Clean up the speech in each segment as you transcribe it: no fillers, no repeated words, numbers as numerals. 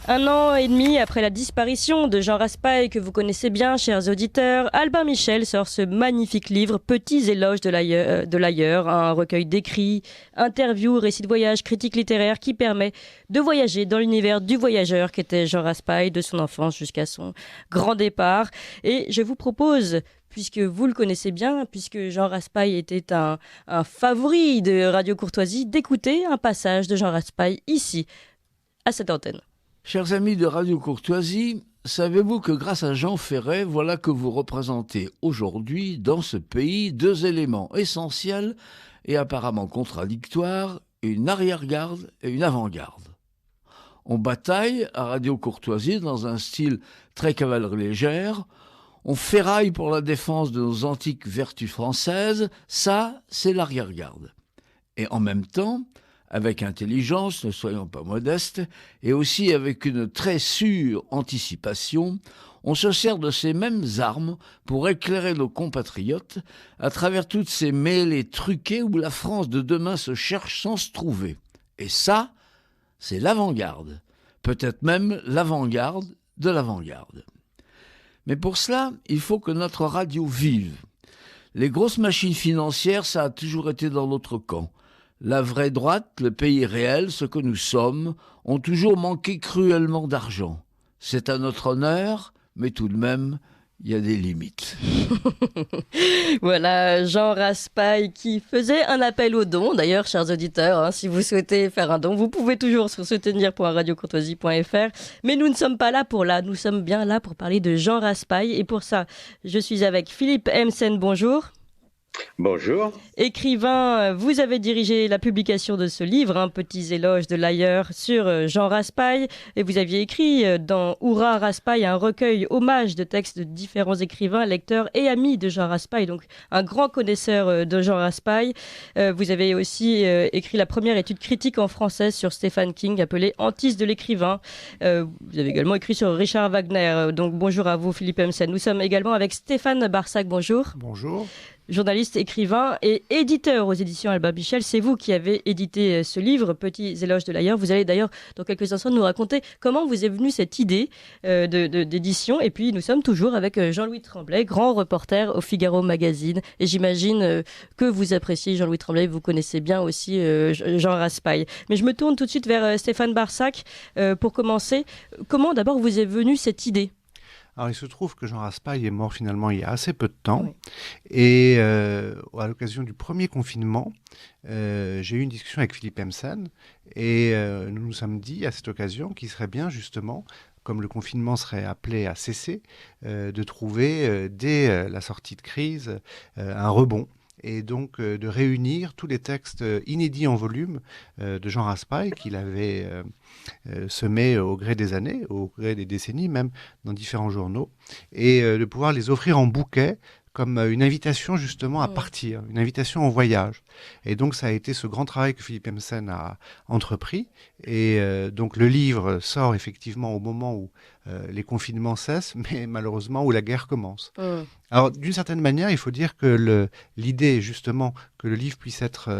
Un an et demi après la disparition de Jean Raspail, que vous connaissez bien, chers auditeurs, Albin Michel sort ce magnifique livre, Petits éloges de l'ailleurs, un recueil d'écrits, interviews, récits de voyage, critiques littéraires qui permet de voyager dans l'univers du voyageur qu'était Jean Raspail, de son enfance jusqu'à son grand départ. Et je vous propose, puisque vous le connaissez bien, puisque Jean Raspail était un favori de Radio Courtoisie, d'écouter un passage de Jean Raspail ici, à cette antenne. Chers amis de Radio Courtoisie, savez-vous que grâce à Jean Ferret, voilà que vous représentez aujourd'hui dans ce pays deux éléments essentiels et apparemment contradictoires, une arrière-garde et une avant-garde. On bataille à Radio Courtoisie dans un style très cavalerie légère, on ferraille pour la défense de nos antiques vertus françaises, ça c'est l'arrière-garde. Et en même temps, avec intelligence, ne soyons pas modestes, et aussi avec une très sûre anticipation, on se sert de ces mêmes armes pour éclairer nos compatriotes à travers toutes ces mêlées truquées où la France de demain se cherche sans se trouver. Et ça, c'est l'avant-garde, peut-être même l'avant-garde de l'avant-garde. Mais pour cela, il faut que notre radio vive. Les grosses machines financières, ça a toujours été dans notre camp. La vraie droite, le pays réel, ce que nous sommes, ont toujours manqué cruellement d'argent. C'est à notre honneur, mais tout de même, il y a des limites. Voilà, Jean Raspail qui faisait un appel aux dons. D'ailleurs, chers auditeurs, si vous souhaitez faire un don, vous pouvez toujours sur soutenir.radiocourtoisie.fr. Mais nous ne sommes pas là pour là, nous sommes bien là pour parler de Jean Raspail. Et pour ça, je suis avec Philippe Hemsen, bonjour. Bonjour. Écrivain, vous avez dirigé la publication de ce livre, Petits éloges de l'ailleurs, sur Jean Raspail, et vous aviez écrit dans Hurrah Raspail un recueil hommage de textes de différents écrivains, lecteurs et amis de Jean Raspail, donc un grand connaisseur de Jean Raspail. Vous avez aussi écrit la première étude critique en français sur Stephen King, appelée Hantise de l'écrivain. Vous avez également écrit sur Richard Wagner, donc bonjour à vous Philippe Hemsen. Nous sommes également avec Stéphane Barsac, bonjour. Bonjour. Journaliste, écrivain et éditeur aux éditions Albin Michel. C'est vous qui avez édité ce livre, Petits éloges de l'ailleurs. Vous allez d'ailleurs, dans quelques instants, nous raconter comment vous est venue cette idée d'édition. Et puis, nous sommes toujours avec Jean-Louis Tremblay, grand reporter au Figaro Magazine. Et j'imagine que vous appréciez Jean-Louis Tremblay. Vous connaissez bien aussi Jean Raspail. Mais je me tourne tout de suite vers Stéphane Barsac pour commencer. Comment d'abord vous est venue cette idée ? Alors, il se trouve que Jean Raspail est mort finalement il y a assez peu de temps. Oui. Et à l'occasion du premier confinement, j'ai eu une discussion avec Philippe Hemsen. Et nous nous sommes dit à cette occasion qu'il serait bien justement, comme le confinement serait appelé à cesser, de trouver dès la sortie de crise un rebond. Et donc de réunir tous les textes inédits en volume de Jean Raspail qu'il avait semés au gré des années, au gré des décennies même, dans différents journaux, et de pouvoir les offrir en bouquet comme une invitation justement à partir, une invitation au voyage. Et donc ça a été ce grand travail que Philippe Hemsen a entrepris. Et donc le livre sort effectivement au moment où les confinements cessent, mais malheureusement où la guerre commence. Alors d'une certaine manière, il faut dire que l'idée justement que le livre puisse être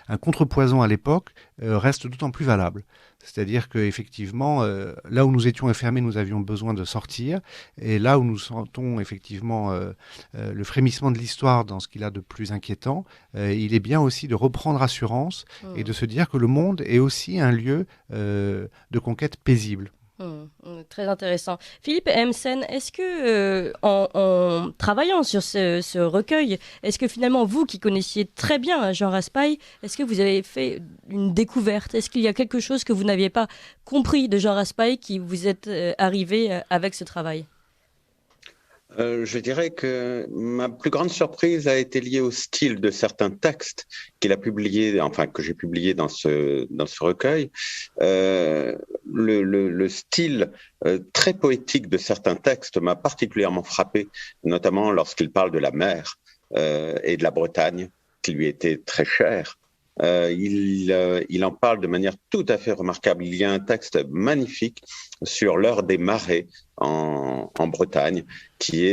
un contrepoison à l'époque reste d'autant plus valable. C'est-à-dire qu'effectivement, là où nous étions enfermés, nous avions besoin de sortir. Et là où nous sentons effectivement le frémissement de l'histoire dans ce qu'il a de plus inquiétant, il est bien aussi de reprendre assurance et de se dire que le monde est aussi un lieu de conquête paisible. Très intéressant. Philippe Hemsen, est-ce que en travaillant sur ce recueil, est-ce que finalement vous qui connaissiez très bien Jean Raspail, est-ce que vous avez fait une découverte ? Est-ce qu'il y a quelque chose que vous n'aviez pas compris de Jean Raspail qui vous est arrivé avec ce travail ? Je dirais que ma plus grande surprise a été liée au style de certains textes qu'il a publiés, enfin que j'ai publiés dans ce recueil. Le style très poétique de certains textes m'a particulièrement frappé, notamment lorsqu'il parle de la mer et de la Bretagne, qui lui était très chère. Il en parle de manière tout à fait remarquable. Il y a un texte magnifique sur l'heure des marées en Bretagne qui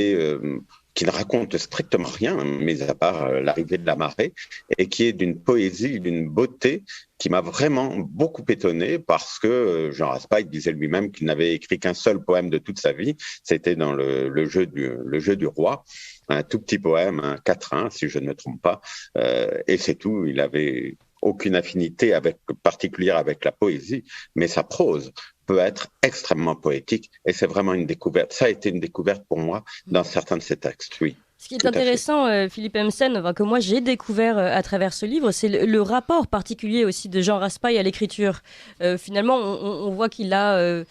qui ne raconte strictement rien, mis à part l'arrivée de la marée, et qui est d'une poésie, d'une beauté qui m'a vraiment beaucoup étonné parce que Jean Raspail disait lui-même qu'il n'avait écrit qu'un seul poème de toute sa vie, c'était dans le jeu du roi, un tout petit poème, un quatrain si je ne me trompe pas, et c'est tout. Il avait aucune affinité particulière avec la poésie, mais sa prose peut être extrêmement poétique et c'est vraiment une découverte. Ça a été une découverte pour moi dans certains de ses textes, oui. Ce qui est intéressant, Philippe Hemsen, que moi j'ai découvert à travers ce livre, c'est le rapport particulier aussi de Jean Raspail à l'écriture. Finalement, on voit qu'il a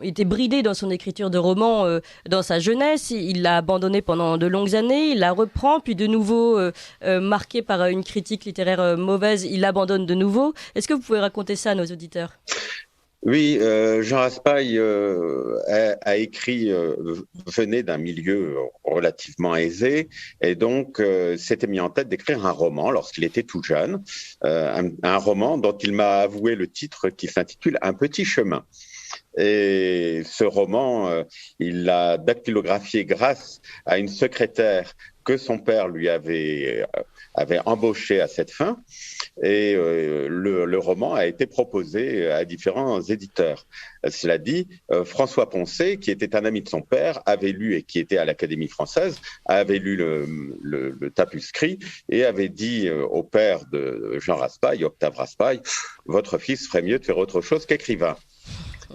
été bridé dans son écriture de romans dans sa jeunesse. Il l'a abandonné pendant de longues années, il la reprend, puis de nouveau marqué par une critique littéraire mauvaise, il l'abandonne de nouveau. Est-ce que vous pouvez raconter ça à nos auditeurs ? Oui, Jean Raspail a écrit, venait d'un milieu relativement aisé et donc s'était mis en tête d'écrire un roman lorsqu'il était tout jeune, un roman dont il m'a avoué le titre qui s'intitule « Un petit chemin ». Et ce roman, il l'a dactylographié grâce à une secrétaire que son père lui avait embauché à cette fin. Et le roman a été proposé à différents éditeurs. Cela dit, François Poncet, qui était un ami de son père, avait lu, et qui était à l'Académie française, avait lu le tapuscrit et avait dit au père de Jean Raspail, Octave Raspail, « Votre fils ferait mieux de faire autre chose qu'écrivain ».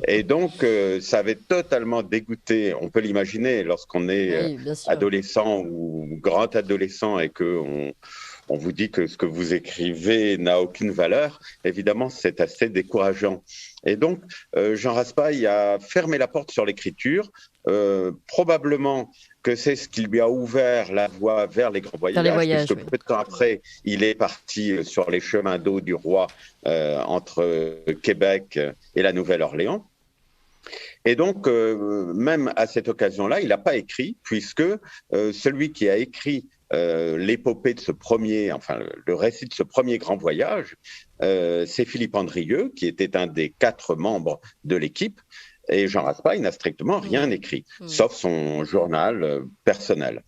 Et donc, ça avait totalement dégoûté, on peut l'imaginer, lorsqu'on est adolescent ou grand adolescent et qu'on vous dit que ce que vous écrivez n'a aucune valeur, évidemment, c'est assez décourageant. Et donc, Jean Raspail a fermé la porte sur l'écriture, probablement que c'est ce qui lui a ouvert la voie vers les grands voyages, puisque peu de temps après, il est parti sur les chemins d'eau du roi entre Québec et la Nouvelle-Orléans. Et donc, même à cette occasion-là, il n'a pas écrit, puisque celui qui a écrit l'épopée de ce premier, enfin le récit de ce premier grand voyage, c'est Philippe Andrieux, qui était un des 4 membres de l'équipe. Et Jean Raspail n'a strictement rien écrit, sauf son journal personnel.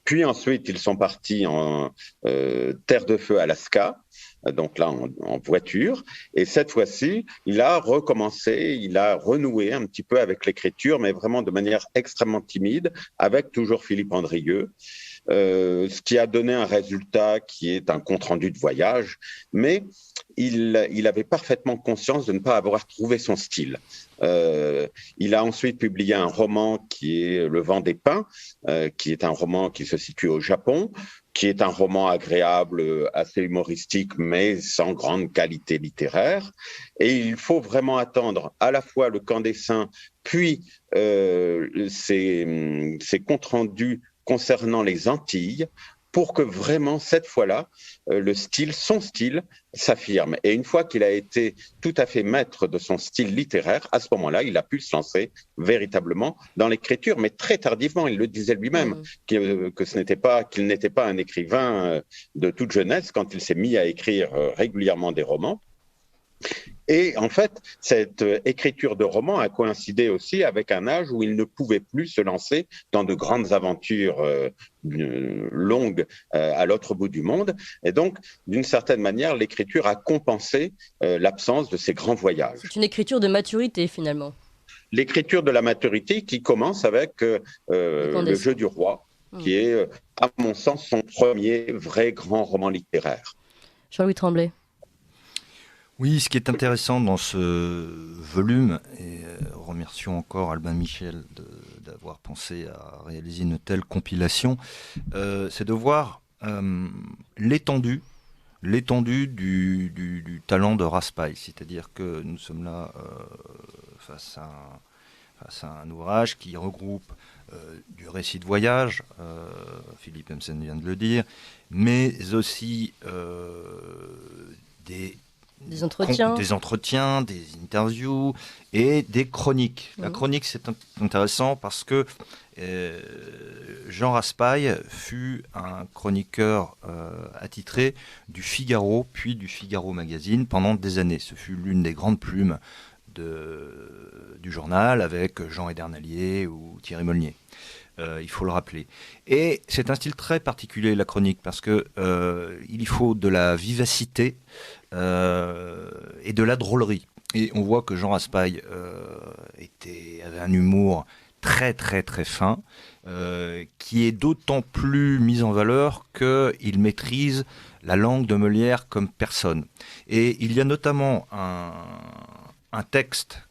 Puis ensuite, ils sont partis en Terre de Feu, Alaska, donc là en voiture. Et cette fois-ci, il a recommencé, il a renoué un petit peu avec l'écriture, mais vraiment de manière extrêmement timide, avec toujours Philippe Andrieux. Ce qui a donné un résultat qui est un compte-rendu de voyage, mais il avait parfaitement conscience de ne pas avoir trouvé son style. Il a ensuite publié un roman qui est Le Vent des Pins, qui est un roman qui se situe au Japon, qui est un roman agréable, assez humoristique, mais sans grande qualité littéraire. Et il faut vraiment attendre à la fois Le Camp des Saints, puis ses comptes rendus concernant les Antilles, pour que vraiment, cette fois-là, son style s'affirme. Et une fois qu'il a été tout à fait maître de son style littéraire, à ce moment-là, il a pu se lancer véritablement dans l'écriture, mais très tardivement. Il le disait lui-même, qu'il n'était pas un écrivain de toute jeunesse quand il s'est mis à écrire régulièrement des romans. Et en fait, cette écriture de roman a coïncidé aussi avec un âge où il ne pouvait plus se lancer dans de grandes aventures longues à l'autre bout du monde. Et donc, d'une certaine manière, l'écriture a compensé l'absence de ces grands voyages. C'est une écriture de maturité, finalement. L'écriture de la maturité qui commence avec Le Jeu du Roi, qui est, à mon sens, son premier vrai grand roman littéraire. Jean-Louis Tremblay. Oui, ce qui est intéressant dans ce volume, et remercions encore Albin Michel d'avoir pensé à réaliser une telle compilation, c'est de voir l'étendue du talent de Raspail. C'est-à-dire que nous sommes là face à un ouvrage qui regroupe du récit de voyage, Philippe Hemsen vient de le dire, mais aussi des entretiens, des interviews et des chroniques. La chronique, c'est intéressant parce que Jean Raspail fut un chroniqueur attitré du Figaro, puis du Figaro Magazine pendant des années. Ce fut l'une des grandes plumes du journal, avec Jean Edernalier ou Thierry Molnier. Il faut le rappeler. Et c'est un style très particulier, la chronique, parce que il y faut de la vivacité et de la drôlerie. Et on voit que Jean Raspail avait un humour très très très fin, qui est d'autant plus mis en valeur qu'il maîtrise la langue de Molière comme personne. Et il y a notamment un texte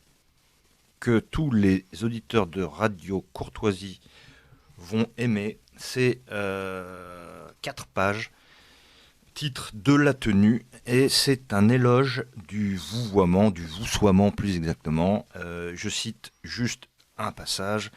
que tous les auditeurs de Radio Courtoisie vont aimer. C'est 4 pages, titre de la tenue, et c'est un éloge du vouvoiement, du voussoiement plus exactement. Je cite juste un passage.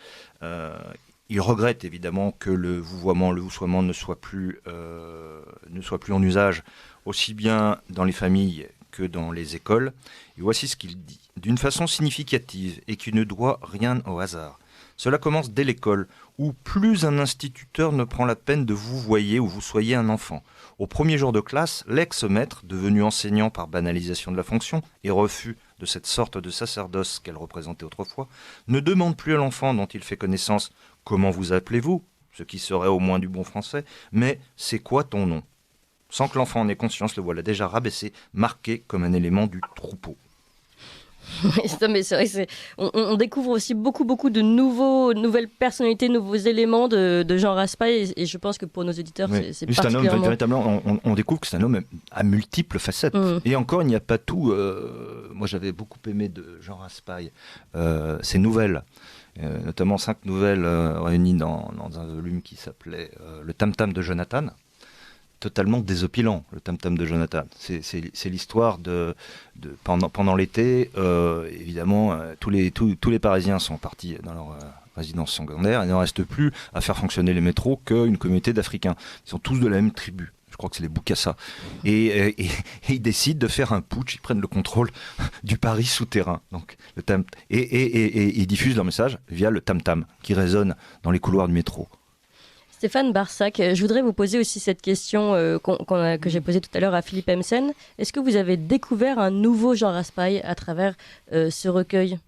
Il regrette évidemment que le vouvoiement, le voussoiement ne soit plus en usage aussi bien dans les familles que dans les écoles. Et voici ce qu'il dit. D'une façon significative et qui ne doit rien au hasard. Cela commence dès l'école, où plus un instituteur ne prend la peine de vouvoyer ou vousoyer un enfant. Au premier jour de classe, l'ex-maître, devenu enseignant par banalisation de la fonction et refus de cette sorte de sacerdoce qu'elle représentait autrefois, ne demande plus à l'enfant dont il fait connaissance « Comment vous appelez-vous ?» ce qui serait au moins du bon français, mais « C'est quoi ton nom ?» Sans que l'enfant en ait conscience, le voilà déjà rabaissé, marqué comme un élément du troupeau. Mais c'est vrai, on découvre aussi beaucoup de nouvelles personnalités, nouveaux éléments de Jean Raspail, et je pense que pour nos auditeurs, oui. c'est particulièrement... un homme, véritablement, on découvre que c'est un homme à multiples facettes. Et encore, il n'y a pas tout. Moi, j'avais beaucoup aimé de Jean Raspail ses nouvelles, notamment 5 nouvelles réunies dans un volume qui s'appelait Le Tam-Tam de Jonathan. Totalement désopilant, le Tam-Tam de Jonathan. C'est l'histoire pendant l'été, évidemment, tous les Parisiens sont partis dans leur résidence secondaire, il n'en reste plus à faire fonctionner les métros qu'une communauté d'Africains. Ils sont tous de la même tribu. Je crois que c'est les Boukassa. Et ils décident de faire un putsch, ils prennent le contrôle du Paris souterrain. Donc, et ils diffusent leur message via le Tam-Tam, qui résonne dans les couloirs du métro. Stéphane Barsac, je voudrais vous poser aussi cette question que j'ai posée tout à l'heure à Philippe Hemsen. Est-ce que vous avez découvert un nouveau Jean Raspail à travers ce recueil ?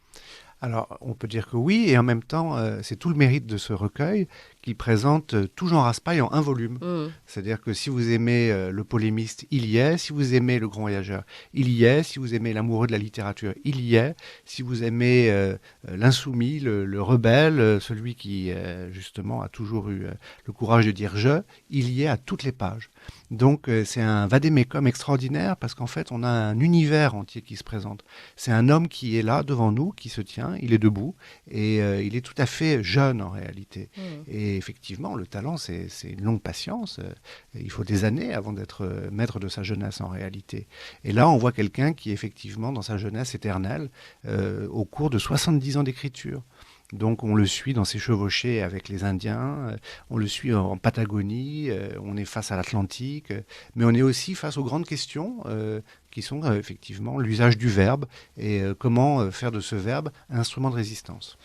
Alors, on peut dire que oui, et en même temps, c'est tout le mérite de ce recueil qui présente tout Jean Raspail en un volume. C'est-à-dire que si vous aimez le polémiste, il y est. Si vous aimez le grand voyageur, il y est. Si vous aimez l'amoureux de la littérature, il y est. Si vous aimez l'insoumis, le rebelle, celui qui, justement, a toujours eu le courage de dire « je », il y est à toutes les pages. Donc c'est un vade-mecum extraordinaire parce qu'en fait on a un univers entier qui se présente. C'est un homme qui est là devant nous, qui se tient, il est debout et il est tout à fait jeune en réalité. Et effectivement le talent c'est une longue patience, il faut des années avant d'être maître de sa jeunesse en réalité. Et là on voit quelqu'un qui est effectivement dans sa jeunesse éternelle au cours de 70 ans d'écriture. Donc on le suit dans ses chevauchées avec les Indiens, on le suit en Patagonie, on est face à l'Atlantique, mais on est aussi face aux grandes questions qui sont effectivement l'usage du verbe et comment faire de ce verbe un instrument de résistance.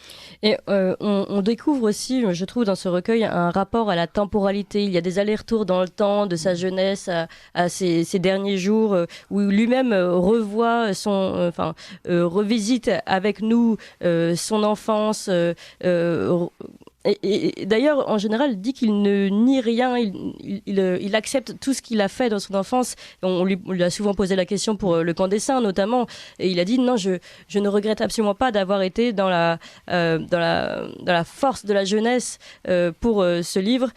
Et on découvre aussi, je trouve, dans ce recueil, un rapport à la temporalité. Il y a des allers-retours dans le temps, de sa jeunesse à ses derniers jours, où lui-même revoit revisite avec nous son enfance. Et d'ailleurs, en général, il dit qu'il ne nie rien, il accepte tout ce qu'il a fait dans son enfance. On lui a souvent posé la question pour le camp des saints, notamment, et il a dit non, je ne regrette absolument pas d'avoir été dans la force de la jeunesse pour ce livre.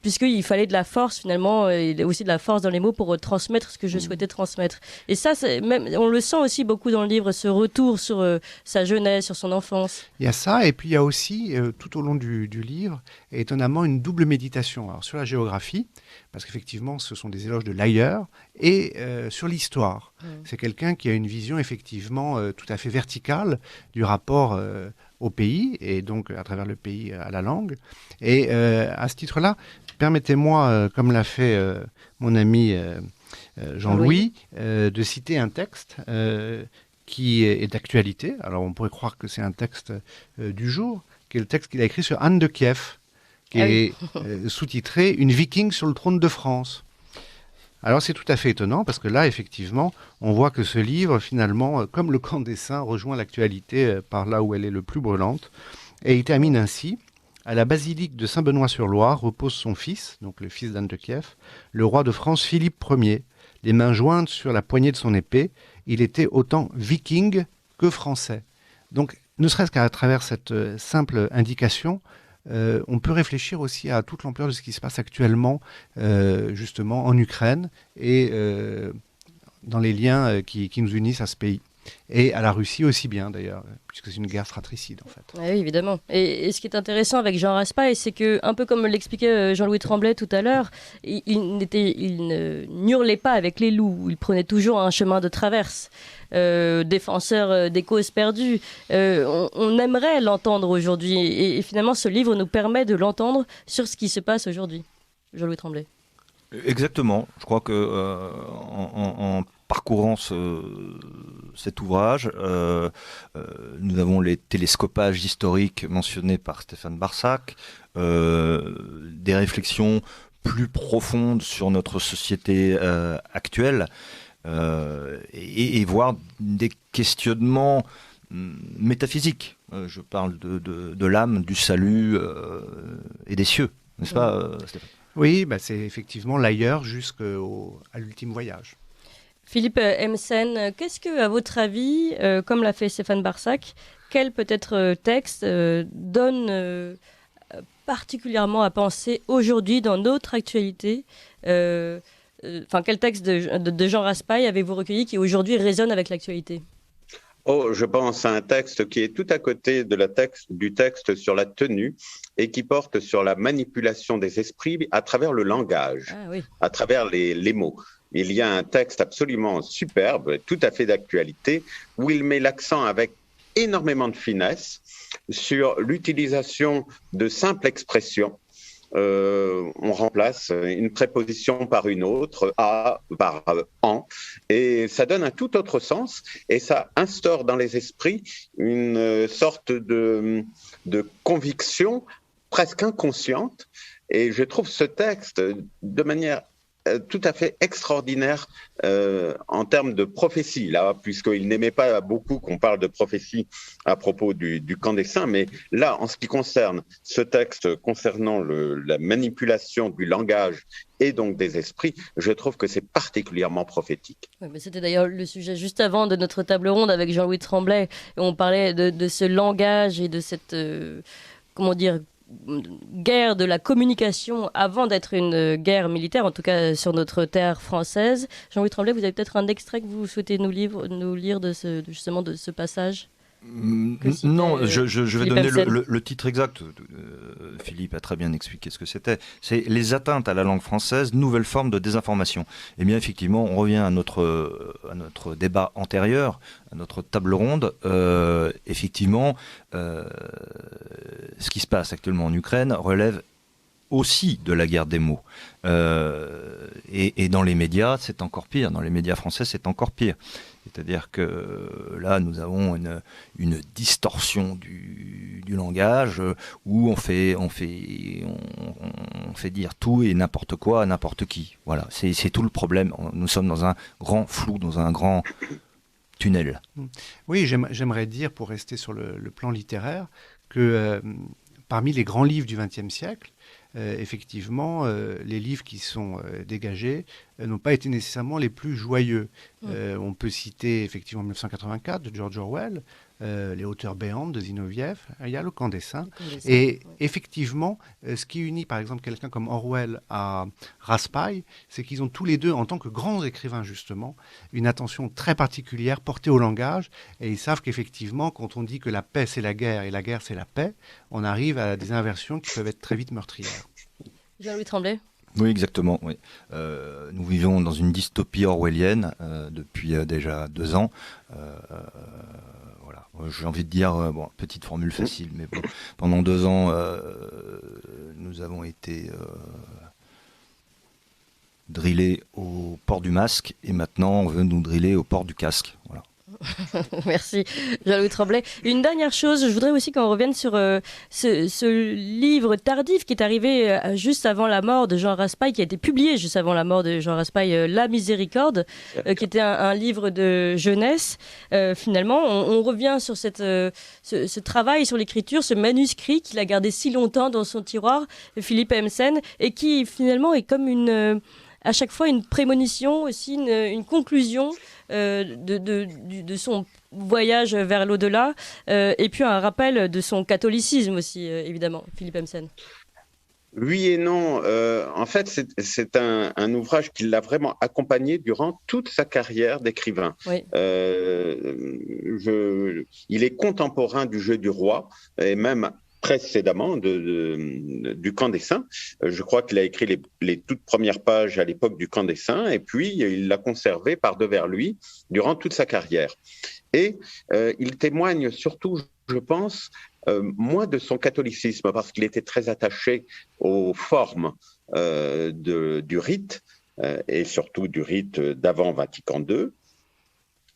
Puisqu'il fallait de la force finalement, et aussi de la force dans les mots pour transmettre ce que je souhaitais transmettre. Et ça, on le sent aussi beaucoup dans le livre, ce retour sur sa jeunesse, sur son enfance. Il y a ça, et puis il y a aussi, tout au long du livre, étonnamment, une double méditation. Alors sur la géographie, parce qu'effectivement, ce sont des éloges de l'ailleurs, et sur l'histoire. C'est quelqu'un qui a une vision effectivement tout à fait verticale du rapport au pays, et donc à travers le pays à la langue. Et à ce titre-là, permettez-moi, comme l'a fait mon ami Jean-Louis, de citer un texte qui est d'actualité. Alors on pourrait croire que c'est un texte du jour, qui est le texte qu'il a écrit sur Anne de Kiev, qui est sous-titré « Une viking sur le trône de France ». Alors c'est tout à fait étonnant parce que là, effectivement, on voit que ce livre, finalement, comme le camp des saints, rejoint l'actualité par là où elle est le plus brûlante. Et il termine ainsi. À la basilique de Saint-Benoît-sur-Loire repose son fils, donc le fils d'Anne de Kiev, le roi de France Philippe Ier. Les mains jointes sur la poignée de son épée, il était autant viking que français. Donc, ne serait-ce qu'à travers cette simple indication, on peut réfléchir aussi à toute l'ampleur de ce qui se passe actuellement, justement, en Ukraine et dans les liens qui nous unissent à ce pays. Et à la Russie aussi bien, d'ailleurs, puisque c'est une guerre fratricide, en fait. Oui, évidemment. Et ce qui est intéressant avec Jean Raspail, c'est que, un peu comme l'expliquait Jean-Louis Tremblay tout à l'heure, il ne n'hurlait pas avec les loups, il prenait toujours un chemin de traverse. Défenseur des causes perdues. On aimerait l'entendre aujourd'hui. Et finalement, ce livre nous permet de l'entendre sur ce qui se passe aujourd'hui. Jean-Louis Tremblay. Exactement. Je crois que en parcourant cet ouvrage, nous avons les télescopages historiques mentionnés par Stéphane Barsac, des réflexions plus profondes sur notre société actuelle, et voir des questionnements métaphysiques. Je parle de l'âme, du salut et des cieux, n'est-ce pas, Stéphane ? Oui, c'est effectivement l'ailleurs jusqu'à l'ultime voyage. Philippe Hemsen, qu'est-ce que, à votre avis, comme l'a fait Stéphane Barsac, quel peut-être texte donne particulièrement à penser aujourd'hui dans notre actualité quel texte de Jean Raspail avez-vous recueilli qui aujourd'hui résonne avec l'actualité ? Je pense à un texte qui est tout à côté du texte sur la tenue et qui porte sur la manipulation des esprits à travers le langage, à travers les mots. Il y a un texte absolument superbe, tout à fait d'actualité, où il met l'accent avec énormément de finesse sur l'utilisation de simples expressions. On remplace une préposition par une autre, à par en, et ça donne un tout autre sens, et ça instaure dans les esprits une sorte de conviction presque inconsciente, et je trouve ce texte de manière tout à fait extraordinaire en termes de prophétie, là, puisqu'il n'aimait pas beaucoup qu'on parle de prophétie à propos du camp des saints, mais là, en ce qui concerne ce texte concernant la manipulation du langage et donc des esprits, je trouve que c'est particulièrement prophétique. Oui, mais c'était d'ailleurs le sujet juste avant de notre table ronde avec Jean-Louis Tremblay, et on parlait de ce langage et de cette, guerre de la communication avant d'être une guerre militaire, en tout cas sur notre terre française. Jean-Louis Tremblay, vous avez peut-être un extrait que vous souhaitez nous lire de ce passage ? Non, je vais donner le titre exact. Philippe a très bien expliqué ce que c'était. C'est les atteintes à la langue française, nouvelle forme de désinformation. Eh bien, effectivement, on revient à notre débat antérieur, à notre table ronde. Effectivement, ce qui se passe actuellement en Ukraine relève aussi de la guerre des mots. Et dans les médias, c'est encore pire. Dans les médias français, c'est encore pire. C'est-à-dire que là, nous avons une distorsion du langage où on fait dire tout et n'importe quoi à n'importe qui. Voilà, c'est tout le problème. Nous sommes dans un grand flou, dans un grand tunnel. Oui, j'aimerais dire, pour rester sur le plan littéraire, que parmi les grands livres du XXe siècle, effectivement, les livres qui sont dégagés n'ont pas été nécessairement les plus joyeux. On peut citer effectivement 1984 de George Orwell, Les hauteurs béantes de Zinoviev, il y a Le camp des saints. Et effectivement, ce qui unit par exemple quelqu'un comme Orwell à Raspail, c'est qu'ils ont tous les deux, en tant que grands écrivains justement, une attention très particulière portée au langage, et ils savent qu'effectivement, quand on dit que la paix c'est la guerre et la guerre c'est la paix, on arrive à des inversions qui peuvent être très vite meurtrières. Jean-Louis Tremblay. Oui, exactement. Oui. Nous vivons dans une dystopie orwellienne depuis déjà 2 ans. Voilà. J'ai envie de dire, petite formule facile, mais bon, pendant 2 ans, nous avons été drillés au port du masque, et maintenant on veut nous driller au port du casque. Voilà. Merci, Jean-Louis Tremblay. Une dernière chose, je voudrais aussi qu'on revienne sur ce livre tardif qui est arrivé juste avant la mort de Jean Raspail, qui a été publié juste avant la mort de Jean Raspail, La Miséricorde, qui était un livre de jeunesse. Finalement, on revient sur ce travail sur l'écriture, ce manuscrit qu'il a gardé si longtemps dans son tiroir, Philippe Emsen, et qui finalement est comme à chaque fois une prémonition, aussi une conclusion de son voyage vers l'au-delà, et puis un rappel de son catholicisme aussi, évidemment, Philippe Emsen. Oui et non. En fait, c'est un ouvrage qui l'a vraiment accompagné durant toute sa carrière d'écrivain. Oui. Il est contemporain du Jeu du Roi, et même précédemment du Camp des Saints. Je crois qu'il a écrit les toutes premières pages à l'époque du Camp des Saints, et puis il l'a conservé par devers lui durant toute sa carrière. Et il témoigne surtout, je pense, moins de son catholicisme, parce qu'il était très attaché aux formes du rite, et surtout du rite d'avant Vatican II.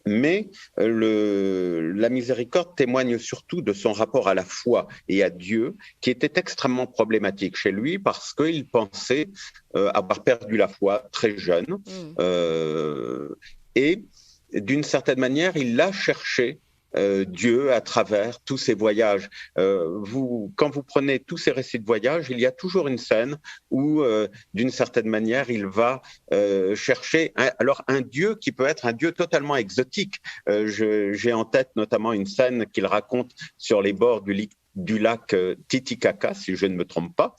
Mais la miséricorde témoigne surtout de son rapport à la foi et à Dieu, qui était extrêmement problématique chez lui, parce qu'il pensait avoir perdu la foi très jeune. Et d'une certaine manière, il l'a cherché, Dieu, à travers tous ces voyages. Quand vous prenez tous ces récits de voyage, il y a toujours une scène où, d'une certaine manière, il va chercher un Dieu qui peut être un Dieu totalement exotique. J'ai en tête notamment une scène qu'il raconte sur les bords du lac Titicaca, si je ne me trompe pas,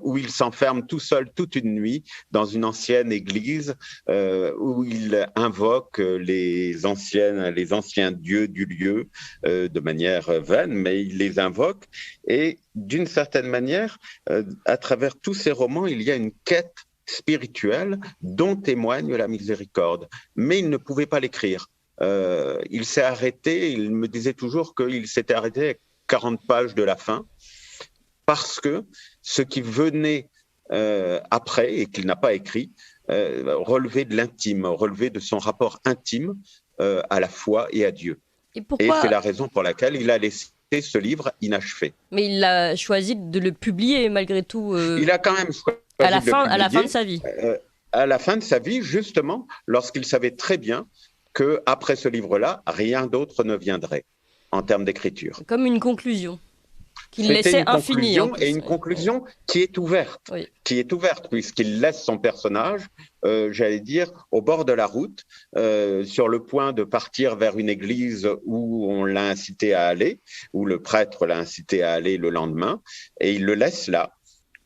où il s'enferme tout seul toute une nuit dans une ancienne église, où il invoque les anciens dieux du lieu de manière vaine, mais il les invoque. Et d'une certaine manière, à travers tous ces romans, il y a une quête spirituelle dont témoigne la miséricorde. Mais il ne pouvait pas l'écrire. Il s'est arrêté, il me disait toujours qu'il s'était arrêté à 40 pages de la fin, parce que ce qui venait après, et qu'il n'a pas écrit, relevait de l'intime, relevait de son rapport intime à la foi et à Dieu. Et c'est la raison pour laquelle il a laissé ce livre inachevé. Mais il a choisi de le publier malgré tout. Il a quand même choisi à la fin de sa vie. À la fin de sa vie, justement, lorsqu'il savait très bien qu'après ce livre-là, rien d'autre ne viendrait en termes d'écriture. Comme une conclusion qu'il laissait infinie. Et une conclusion qui est ouverte, puisqu'il laisse son personnage, j'allais dire, au bord de la route, sur le point de partir vers une église où on l'a incité à aller, où le prêtre l'a incité à aller le lendemain, et il le laisse là,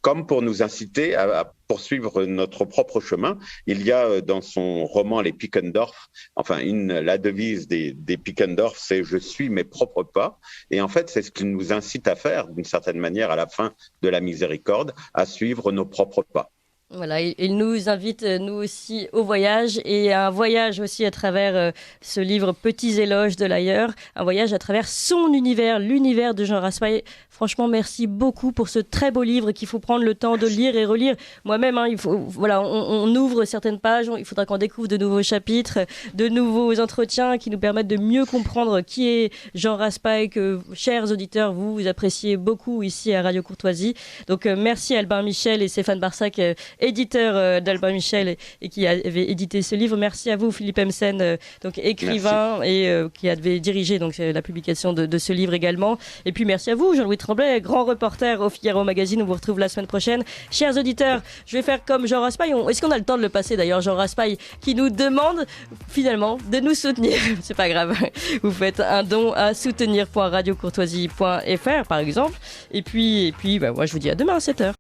comme pour nous inciter à poursuivre notre propre chemin. Il y a dans son roman Les Pickendorf, la devise des Pickendorf, c'est « je suis mes propres pas ». Et en fait, c'est ce qu'il nous incite à faire, d'une certaine manière, à la fin de la miséricorde, à suivre nos propres pas. Voilà, il nous invite, nous aussi, au voyage, et un voyage aussi à travers ce livre Petits éloges de l'ailleurs, un voyage à travers son univers, l'univers de Jean Raspail. Franchement, merci beaucoup pour ce très beau livre qu'il faut prendre le temps de lire et relire. Moi-même, on ouvre certaines pages, il faudra qu'on découvre de nouveaux chapitres, de nouveaux entretiens qui nous permettent de mieux comprendre qui est Jean Raspail, que, chers auditeurs, vous appréciez beaucoup ici à Radio Courtoisie. Donc, merci Albin Michel et Stéphane Barsac, éditeur d'Albin Michel et qui avait édité ce livre. Merci à vous Philippe Emsen, donc écrivain. Merci. Et qui avait dirigé donc la publication de ce livre également. Et puis merci à vous Jean-Louis Tremblay, grand reporter au Figaro Magazine. On vous retrouve la semaine prochaine. Chers auditeurs, je vais faire comme Jean Raspail. Est-ce qu'on a le temps de le passer d'ailleurs, Jean Raspail, qui nous demande finalement de nous soutenir. C'est pas grave. Vous faites un don à soutenir.radiocourtoisie.fr par exemple. Et puis moi je vous dis à demain à 7h.